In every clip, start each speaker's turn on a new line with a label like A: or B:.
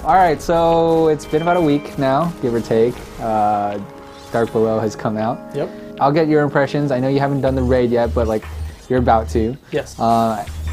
A: All right, so it's been about a week now, give or take. Dark Below has come out.
B: Yep.
A: I'll get your impressions. I know you haven't done the raid yet, but like you're about to.
B: Yes.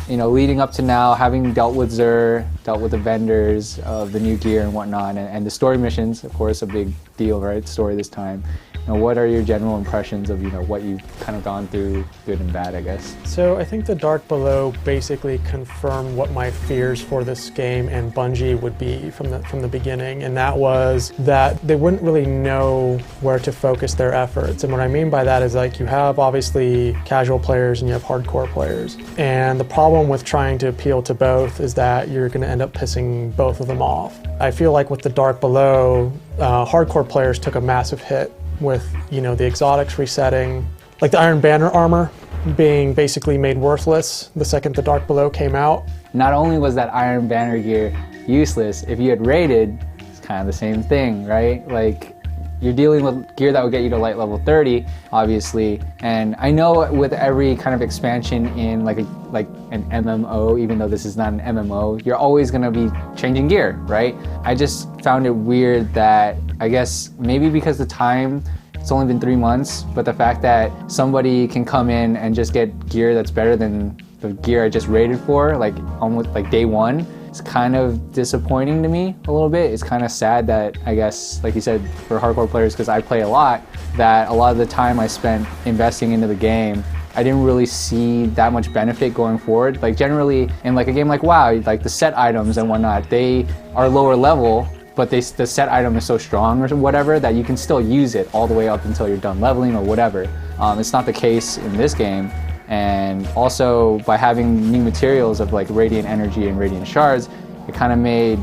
A: You know, leading up to now, having dealt with Xur, dealt with the vendors of the new gear and whatnot, and the story missions, of course, a big deal, right? Story this time. You know, what are your general impressions of, you know, what you've kind of gone through, good and bad, I guess?
B: So I think the Dark Below basically confirmed what my fears for this game and Bungie would be from the beginning, and that was that they wouldn't really know where to focus their efforts. And what I mean by that is, like, you have obviously casual players and you have hardcore players, and the problem with trying to appeal to both is that you're going to end up pissing both of them off. I feel like with the Dark Below, hardcore players took a massive hit with, you know, the exotics resetting, like the Iron Banner armor being basically made worthless the second the Dark Below came out.
A: Not only was that Iron Banner gear useless, if you had raided, it's kind of the same thing, right? Like, you're dealing with gear that would get you to light level 30, obviously. And I know with every kind of expansion in like an MMO, even though this is not an MMO, you're always gonna be changing gear, right? I just found it weird that, I guess maybe because the time, it's only been 3 months, but the fact that somebody can come in and just get gear that's better than the gear I just raided for, like almost like day one, it's kind of disappointing to me a little bit. It's kind of sad that, I guess, like you said, for hardcore players, because I play a lot, that a lot of the time I spent investing into the game, I didn't really see that much benefit going forward. Like generally in like a game like WoW, like the set items and whatnot, they are lower level, but the set item is so strong or whatever that you can still use it all the way up until you're done leveling or whatever. It's not the case in this game. And also by having new materials of like Radiant Energy and Radiant Shards, it kind of made,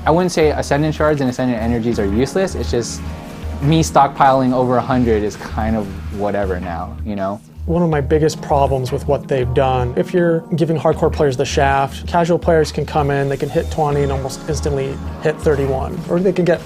A: I wouldn't say Ascendant Shards and Ascendant Energies are useless, it's just me stockpiling over 100 is kind of whatever now, you know?
B: One of my biggest problems with what they've done, if you're giving hardcore players the shaft, casual players can come in, they can hit 20 and almost instantly hit 31, or they can get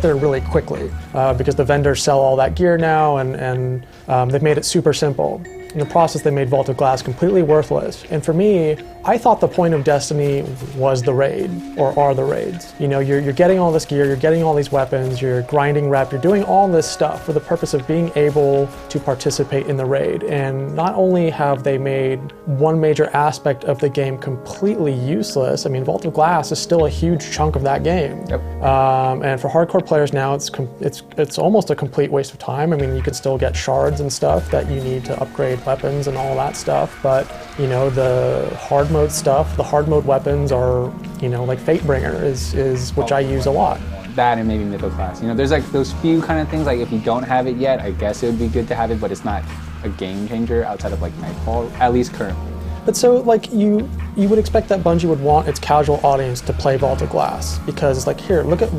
B: there really quickly because the vendors sell all that gear now, and they've made it super simple. In the process, they made Vault of Glass completely worthless. And for me, I thought the point of Destiny was the raid, or are the raids. You know, you're getting all this gear, you're getting all these weapons, you're grinding rep, you're doing all this stuff for the purpose of being able to participate in the raid. And not only have they made one major aspect of the game completely useless, I mean, Vault of Glass is still a huge chunk of that game.
A: Yep.
B: And for hardcore players now, it's almost a complete waste of time. I mean, you can still get shards and stuff that you need to upgrade weapons and all that stuff, but you know, the hard mode stuff, the hard mode weapons are, you know, like Fatebringer is which I use a lot.
A: That and maybe Mythoclast. You know, there's like those few kind of things, like if you don't have it yet, I guess it would be good to have it, but it's not a game changer outside of like Nightfall, at least currently.
B: But so like you would expect that Bungie would want its casual audience to play Vault of Glass, because it's like, here, look at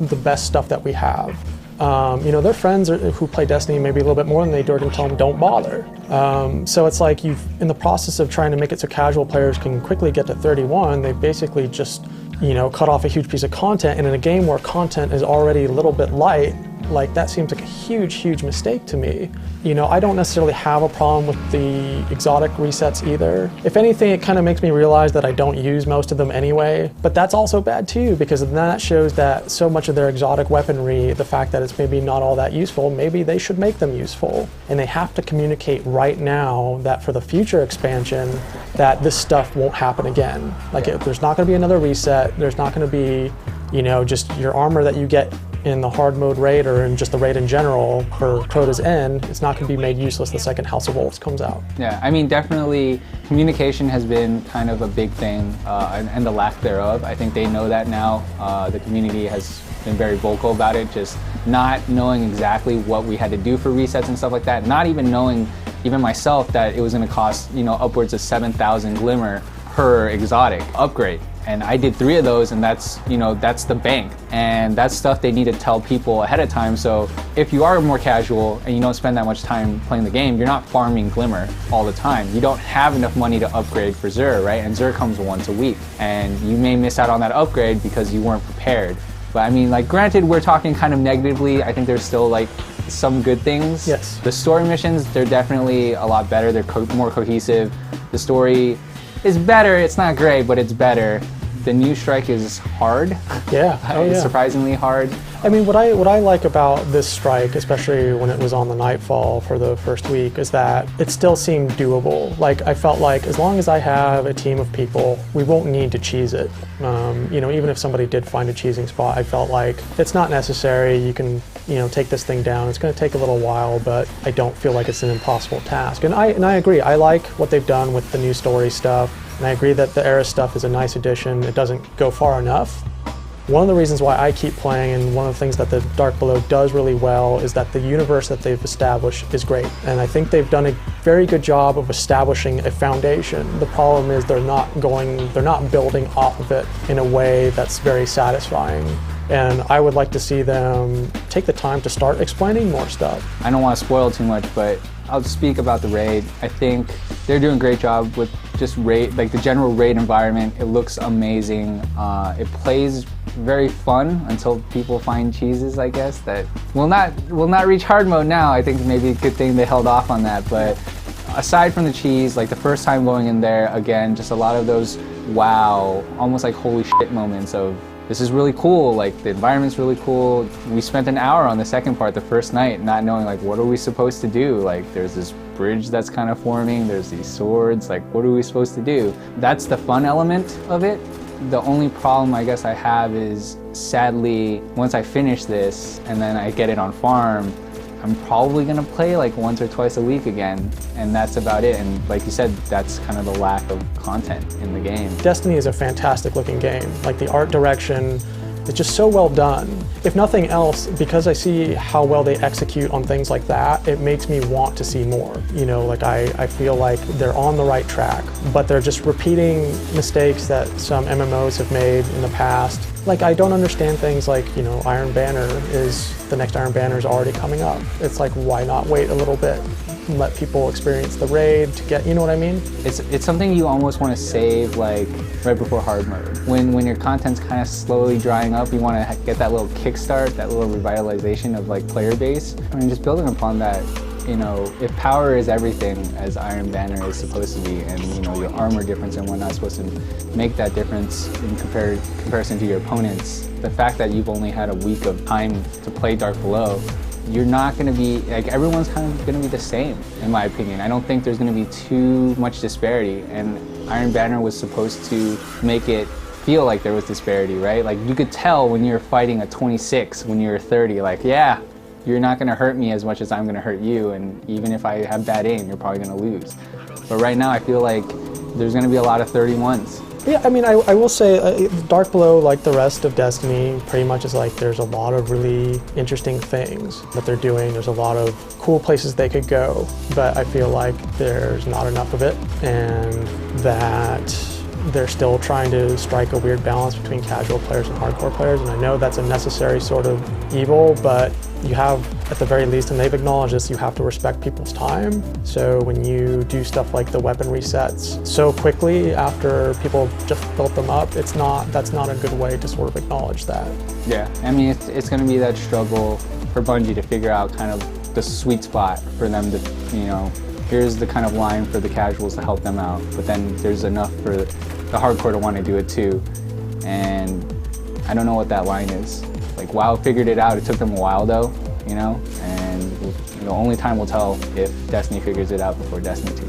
B: the best stuff that we have. You know, their friends who play Destiny maybe a little bit more than they do, and tell them don't bother. So it's like in the process of trying to make it so casual players can quickly get to 31, they basically just, you know, cut off a huge piece of content. And in a game where content is already a little bit light, like that seems like a huge mistake to me. You know, I don't necessarily have a problem with the exotic resets either. If anything, it kind of makes me realize that I don't use most of them anyway, but that's also bad too, because then that shows that so much of their exotic weaponry, the fact that it's maybe not all that useful, maybe they should make them useful. And they have to communicate right now that for the future expansion, that this stuff won't happen again. Like, if there's not gonna be another reset, there's not gonna be, you know, just your armor that you get in the hard mode raid or in just the raid in general for Crota's End, it's not going to be made useless the second House of Wolves comes out.
A: Yeah, I mean, definitely communication has been kind of a big thing, and the lack thereof. I think they know that now. The community has been very vocal about it, just not knowing exactly what we had to do for resets and stuff like that, not even knowing, even myself, that it was going to cost, you know, upwards of 7,000 Glimmer per exotic upgrade. And I did 3 of those, and that's, you know, that's the bank. And that's stuff they need to tell people ahead of time. So if you are more casual and you don't spend that much time playing the game, you're not farming Glimmer all the time. You don't have enough money to upgrade for Xur, right? And Xur comes once a week. And you may miss out on that upgrade because you weren't prepared. But I mean, like, granted, we're talking kind of negatively. I think there's still like some good things.
B: Yes.
A: The story missions, they're definitely a lot better. They're more cohesive. The story is better. It's not great, but it's better. The new strike is hard.
B: Yeah, oh
A: It's
B: yeah.
A: surprisingly hard.
B: I mean, what I like about this strike, especially when it was on the Nightfall for the first week, is that it still seemed doable. Like, I felt like as long as I have a team of people, we won't need to cheese it. You know, even if somebody did find a cheesing spot, I felt like it's not necessary. You can, you know, take this thing down. It's going to take a little while, but I don't feel like it's an impossible task. And I agree. I like what they've done with the new story stuff, and I agree that the Era stuff is a nice addition. It doesn't go far enough. One of the reasons why I keep playing, and one of the things that the Dark Below does really well, is that the universe that they've established is great. And I think they've done a very good job of establishing a foundation. The problem is they're not building off of it in a way that's very satisfying. And I would like to see them take the time to start explaining more stuff.
A: I don't want to spoil too much, but I'll speak about the raid. I think they're doing a great job with just raid, like the general raid environment. It looks amazing. It plays very fun until people find cheeses, I guess, that will not reach hard mode now. I think maybe a good thing they held off on that. But aside from the cheese, like the first time going in there, again, just a lot of those wow, almost like holy shit moments of this is really cool, like the environment's really cool. We spent an hour on the second part the first night not knowing like what are we supposed to do. Like there's this bridge that's kind of forming, there's these swords, like what are we supposed to do? That's the fun element of it. The only problem I guess I have is sadly once I finish this and then I get it on farm, I'm probably gonna play like once or twice a week again, and that's about it. And like you said, that's kind of the lack of content in the game.
B: Destiny is a fantastic looking game. Like the art direction, it's just so well done. If nothing else, because I see how well they execute on things like that, it makes me want to see more. You know, like I feel like they're on the right track, but they're just repeating mistakes that some MMOs have made in the past. Like I don't understand things like, you know, the next Iron Banner is already coming up. It's like, why not wait a little bit and let people experience the raid to get, you know what I mean?
A: It's something you almost want to save like right before hard mode. When your content's kind of slowly drying up, you want to get that little kickstart, that little revitalization of like player base. I mean, just building upon that, you know, if power is everything as Iron Banner is supposed to be, and you know, your armor difference and whatnot is supposed to make that difference in comparison to your opponents, the fact that you've only had a week of time to play Dark Below, you're not going to be, like everyone's kind of going to be the same, in my opinion. I don't think there's going to be too much disparity, and Iron Banner was supposed to make it feel like there was disparity, right? Like you could tell when you're fighting a 26, when you're 30, like, yeah, you're not going to hurt me as much as I'm going to hurt you, and even if I have bad aim, you're probably going to lose. But right now I feel like there's going to be a lot of 31s.
B: Yeah, I mean, I will say Dark Below, like the rest of Destiny, pretty much is like there's a lot of really interesting things that they're doing. There's a lot of cool places they could go, but I feel like there's not enough of it, and that they're still trying to strike a weird balance between casual players and hardcore players. And I know that's a necessary sort of evil, but you have, at the very least, and they've acknowledged this, you have to respect people's time. So when you do stuff like the weapon resets so quickly after people just built them up, that's not a good way to sort of acknowledge that.
A: Yeah, I mean, it's going to be that struggle for Bungie to figure out kind of the sweet spot for them to, you know, here's the kind of line for the casuals to help them out, but then there's enough for the hardcore to want to do it too. And I don't know what that line is. Like WoW figured it out. It took them a while though, you know, and the only time will tell if Destiny figures it out before Destiny 2.